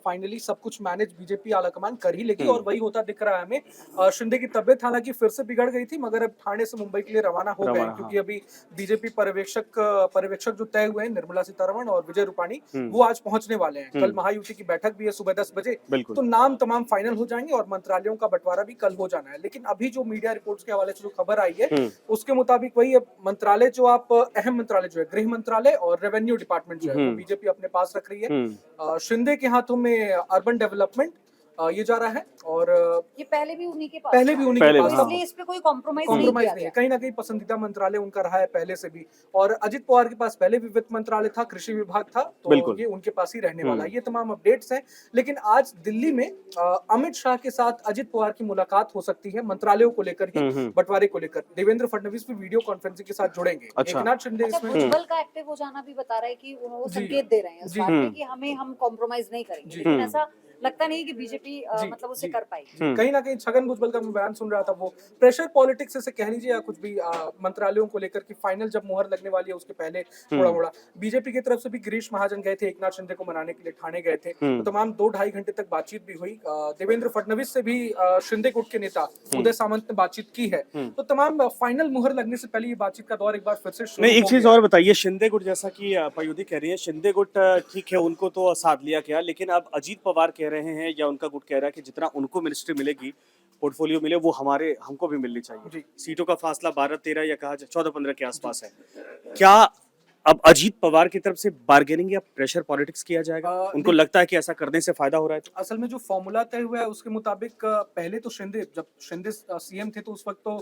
Finally सब कुछ manage BJP आलाकमान कर ही लेगी और वही होता दिख रहा है हमें। शिंदे की तबीयत हालांकि फिर से बिगड़ गई थी, मगर अब ठाणे से मुंबई के लिए रवाना हो गए, क्योंकि अभी बीजेपी पर्यवेक्षक जो तय हुए हैं, निर्मला सीतारमण और विजय रूपाणी, वो आज पहुंचने वाले हैं। कल महायुति की बैठक भी है सुबह 10 बजे, तो नाम तमाम फाइनल हो जाएंगे और मंत्रालयों का बंटवारा भी कल हो जाना है। लेकिन अभी जो मीडिया रिपोर्ट्स के हवाले से जो खबर आई है, उसके मुताबिक वही मंत्रालय जो अहम मंत्रालय जो है गृह मंत्रालय और रेवेन्यू डिपार्टमेंट जो है वो बीजेपी अपने पास रख रही है। शिंदे के हाथों में अर्बन डेवलपमेंट ये जा रहा है, और ये पहले भी उन्हीं के पास था, इसलिए इस पे कोई कॉम्प्रोमाइज नहीं है। कहीं ना कहीं पसंदीदा मंत्रालय उनका रहा है पहले से भी, और अजित पवार के पास पहले भी वित्त मंत्रालय था, कृषि विभाग था, तो ये उनके पास ही रहने वाला है। ये तमाम अपडेट्स हैं। लेकिन आज दिल्ली में अमित शाह के साथ अजित पवार की मुलाकात हो सकती है मंत्रालयों को लेकर ही, बंटवारे को लेकर। देवेंद्र फडणवीस भी वीडियो कॉन्फ्रेंसिंग के साथ जुड़ेंगे। एकनाथ शिंदे इसमें भुजबल का एक्टिव हो जाना भी बता रहा है कि वो संकेत दे रहे हैं इस बात में कि हम कॉम्प्रोमाइज नहीं करेंगे, लेकिन ऐसा लगता नहीं कि बीजेपी मतलब उसे कर पाएगी। कहीं ना कहीं छगन भुजबल का मैं बयान सुन रहा था, वो प्रेशर पॉलिटिक्स से कह लीजिए या कुछ भी, मंत्रालयों को लेकर कि फाइनल जब मुहर लगने वाली है उसके पहले थोड़ा मोड़ा बीजेपी की तरफ से भी गिरीश महाजन गए थे, एकनाथ शिंदे को मनाने के लिए ठाणे गए थे, तो तमाम 2-2.5 घंटे तक बातचीत भी हुई। देवेंद्र फडणवीस से भी शिंदे गुट के नेता उदय सामंत ने बातचीत की है, तो तमाम फाइनल मुहर लगने से पहले ये बातचीत का दौर एक बार फिर से शुरू। एक चीज और बताइए, शिंदे गुट जैसा कि पयुदी कह रही है, शिंदे गुट ठीक है, उनको तो साथ लिया गया, लेकिन अब अजीत पवार कह रहे हैं या उनका गुट कह रहा है कि जितना उनको मिनिस्ट्री मिलेगी, पोर्टफोलियो मिले, वो हमको भी मिलनी चाहिए। सीटों का फासला 12-13 या कहा 14-15 के आसपास है। क्या अब अजीत पवार की तरफ से बार्गेनिंग या प्रेशर पॉलिटिक्स किया जाएगा? उनको लगता है कि ऐसा करने से फायदा हो रहा है? तो असल में जो फॉर्मूला तय हुआ है उसके मुताबिक पहले तो जब शिंदे सीएम थे तो उस वक्त तो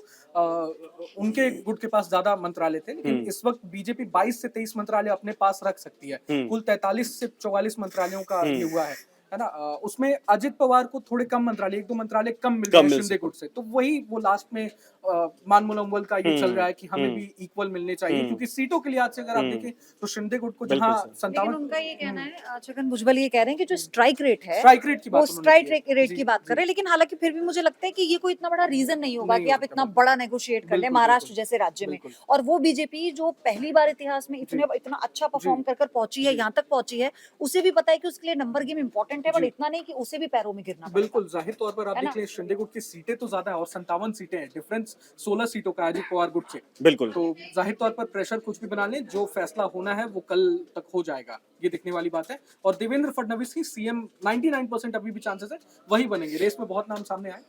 उनके गुट के पास ज्यादा मंत्रालय थे, लेकिन इस वक्त बीजेपी 22 से 23 मंत्रालय अपने पास रख सकती है। कुल 43 से 44 मंत्रालयों का ये हुआ है ना। उसमें अजित पवार को थोड़े कम मंत्रालय, 1-2 मंत्रालय कम मिल रहे हैं शिंदे गुट से, तो वही वो लास्ट में मान मुलम्वल का ये चल रहा है कि हमें भी इक्वल मिलने चाहिए, क्योंकि सीटों के लिहाज से अगर आप देखें तो शिंदे गुट को जहां 57, उनका ये कहना है, छगन भुजबल ये कह रहे हैं कि जो स्ट्राइक रेट है, स्ट्राइक रेट की बात, वो स्ट्राइक रेट की बात कर रहे हैं, लेकिन हालांकि फिर भी मुझे लगता है कि ये कोई इतना बड़ा रीजन नहीं होगा कि आप इतना बड़ा नेगोशिएट कर ले महाराष्ट्र जैसे राज्य में। और वो बीजेपी जो पहली बार इतिहास में इतना अच्छा परफॉर्म कर पहुंची है, यहाँ तक पहुंची है, उसे भी पता है कि उसके लिए नंबर गेम इंपॉर्टेंट है, बट इतना नहीं कि उसे भी पैरों में गिरना। बिल्कुल, जाहिर तौर पर आप देख लें शिंदे गुट की सीटें तो ज्यादा है, और 57 सीटें हैं, डिफरेंस 16 सीटों का अजित पवार गुट से। बिल्कुल, तो जाहिर तौर पर प्रेशर कुछ भी बना ले, जो फैसला होना है वो कल तक हो जाएगा, ये दिखने वाली बात है। और देवेंद्र फडणवीस की सीएम 99% अभी भी चांसेस है वही बनेंगे। रेस में बहुत नाम सामने आए।